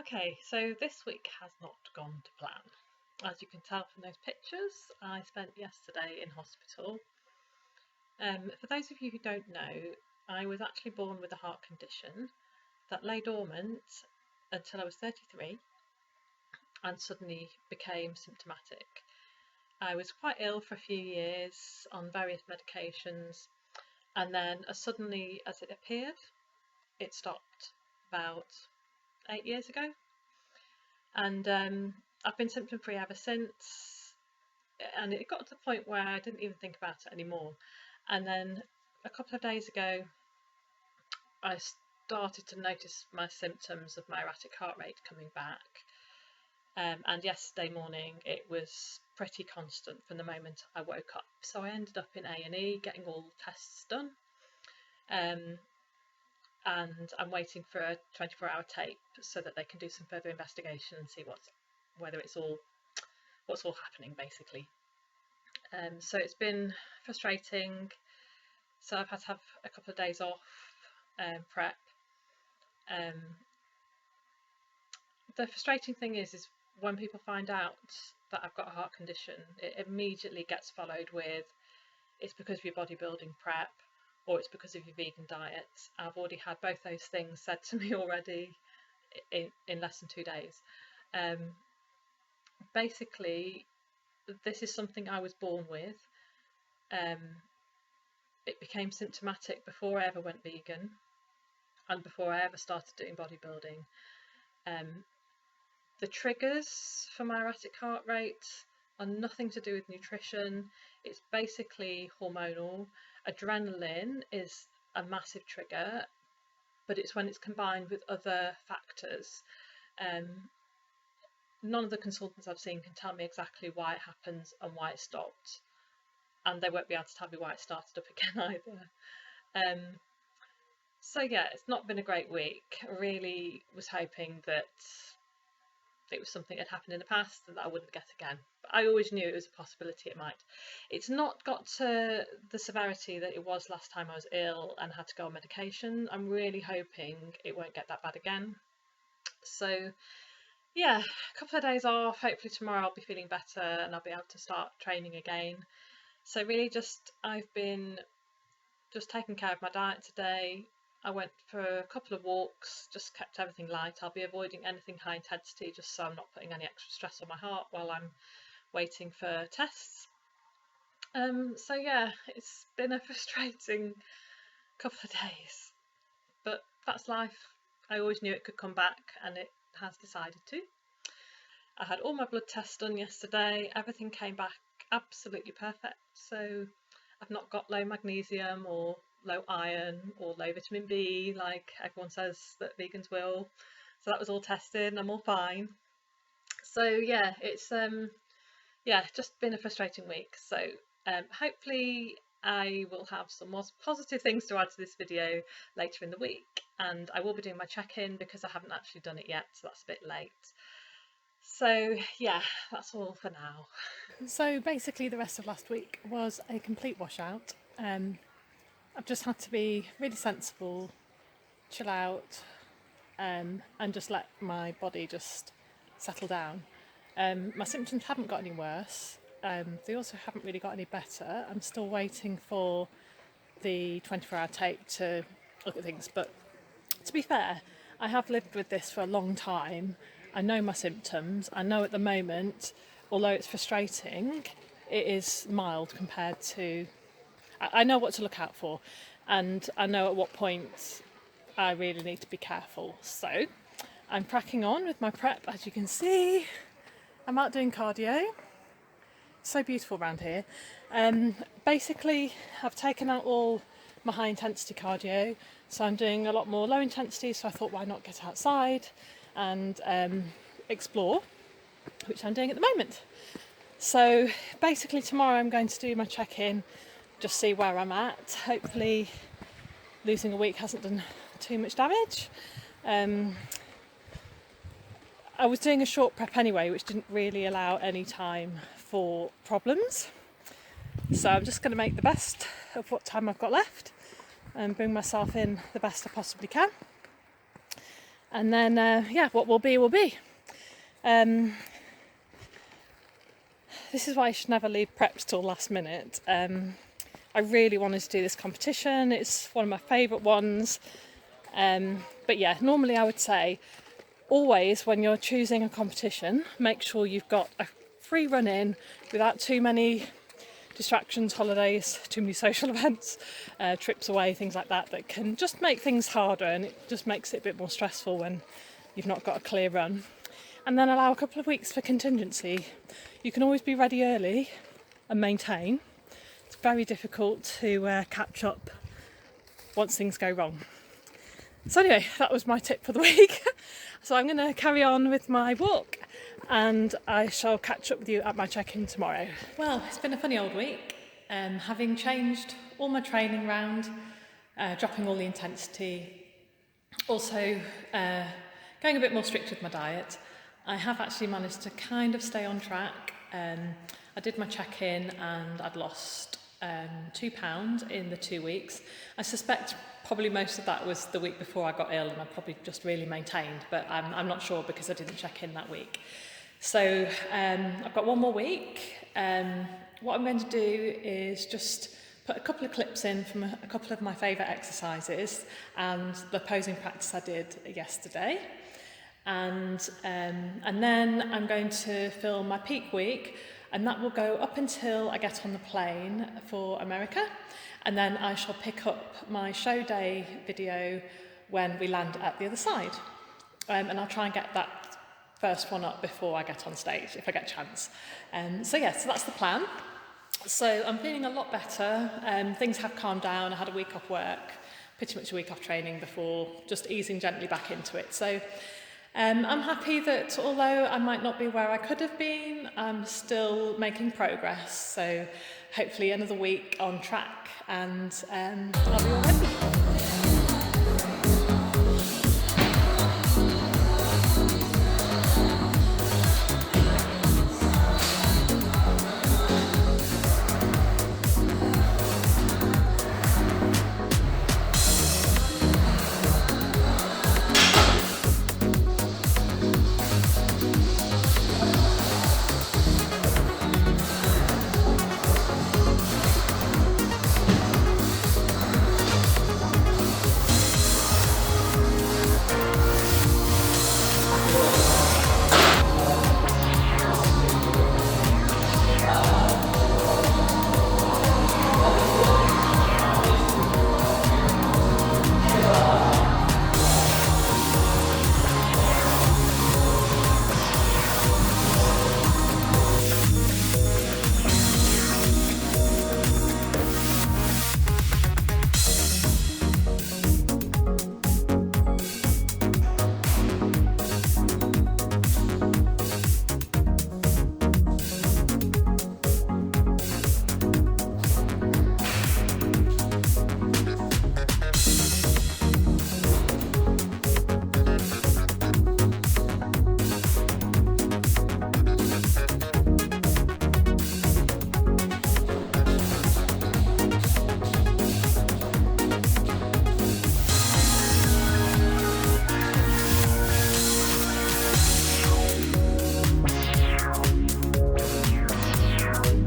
Okay, so this week has not gone to plan. As you can tell from those pictures, I spent yesterday in hospital. For those of you who don't know, I was actually born with a heart condition that lay dormant until I was 33 and suddenly became symptomatic. I was quite ill for a few years on various medications, and then as suddenly as it appeared, it stopped about 8 years ago. And I've been symptom free ever since, and it got to the point where I didn't even think about it anymore. And then a couple of days ago, I started to notice my symptoms of my erratic heart rate coming back. And yesterday morning, it was pretty constant from the moment I woke up. So I ended up in A&E getting all the tests done. And I'm waiting for a 24-hour tape so that they can do some further investigation and see what's all happening, basically. So it's been frustrating. So I've had to have a couple of days off prep. The frustrating thing is when people find out that I've got a heart condition, it immediately gets followed with, it's because of your bodybuilding prep, or it's because of your vegan diet. I've already had both those things said to me already in less than 2 days. Basically, this is something I was born with. It became symptomatic before I ever went vegan and before I ever started doing bodybuilding. The triggers for my erratic heart rate are nothing to do with nutrition. It's basically hormonal. Adrenaline is a massive trigger, but it's when it's combined with other factors. None of the consultants I've seen can tell me exactly why it happens and why it stopped, and they won't be able to tell me why it started up again either. So yeah, it's not been a great week. I really was hoping that it was something that had happened in the past and that I wouldn't get again. But I always knew it was a possibility it might. It's not got to the severity that it was last time I was ill and had to go on medication. I'm really hoping it won't get that bad again. So yeah, a couple of days off. Hopefully tomorrow I'll be feeling better and I'll be able to start training again. So really I've been just taking care of my diet today. I went for a couple of walks, just kept everything light. I'll be avoiding anything high intensity just so I'm not putting any extra stress on my heart while I'm waiting for tests. So yeah, it's been a frustrating couple of days, but that's life. I always knew it could come back, and it has decided to. I had all my blood tests done yesterday. Everything came back absolutely perfect. So I've not got low magnesium or low iron or low vitamin B like everyone says that vegans will. So that was all tested and I'm all fine. So yeah, it's just been a frustrating week. So hopefully I will have some more positive things to add to this video later in the week, and I will be doing my check-in because I haven't actually done it yet, so that's a bit late. So yeah, that's all for now. So basically the rest of last week was a complete washout. I've just had to be really sensible, chill out, and just let my body just settle down. My symptoms haven't got any worse. They also haven't really got any better. I'm still waiting for the 24-hour tape to look at things. But to be fair, I have lived with this for a long time. I know my symptoms. I know at the moment, although it's frustrating, it is mild compared to... I know what to look out for, and I know at what point I really need to be careful. So I'm cracking on with my prep. As you can see, I'm out doing cardio. So beautiful around here. Basically, I've taken out all my high intensity cardio, so I'm doing a lot more low intensity. So I thought, why not get outside and explore, which I'm doing at the moment. So basically tomorrow I'm going to do my check-in, just see where I'm at. Hopefully losing a week hasn't done too much damage. I was doing a short prep anyway, which didn't really allow any time for problems. So I'm just going to make the best of what time I've got left and bring myself in the best I possibly can. And then, yeah, what will be will be. This is why you should never leave preps till last minute. I really wanted to do this competition. It's one of my favourite ones. But yeah, normally I would say always when you're choosing a competition, make sure you've got a free run in without too many distractions, holidays, too many social events, trips away, things like that, that can just make things harder, and it just makes it a bit more stressful when you've not got a clear run. And then allow a couple of weeks for contingency. You can always be ready early and maintain. It's very difficult to catch up once things go wrong. So anyway, that was my tip for the week. So I'm going to carry on with my walk, and I shall catch up with you at my check-in tomorrow. Well, it's been a funny old week. Having changed all my training round, dropping all the intensity, also going a bit more strict with my diet, I have actually managed to kind of stay on track. I did my check-in and I'd lost 2 pounds in the 2 weeks. I suspect probably most of that was the week before I got ill, and I probably just really maintained, but I'm not sure because I didn't check in that week. So I've got one more week. What I'm going to do is just put a couple of clips in from a couple of my favourite exercises and the posing practice I did yesterday. And then I'm going to film my peak week, and that will go up until I get on the plane for America, and then I shall pick up my show day video when we land at the other side, and I'll try and get that first one up before I get on stage if I get a chance. So that's the plan. So I'm feeling a lot better. Things have calmed down. I had a week off work, pretty much a week off training before, just easing gently back into it. So I'm happy that although I might not be where I could have been, I'm still making progress. So hopefully another week on track, and I'll be all ready.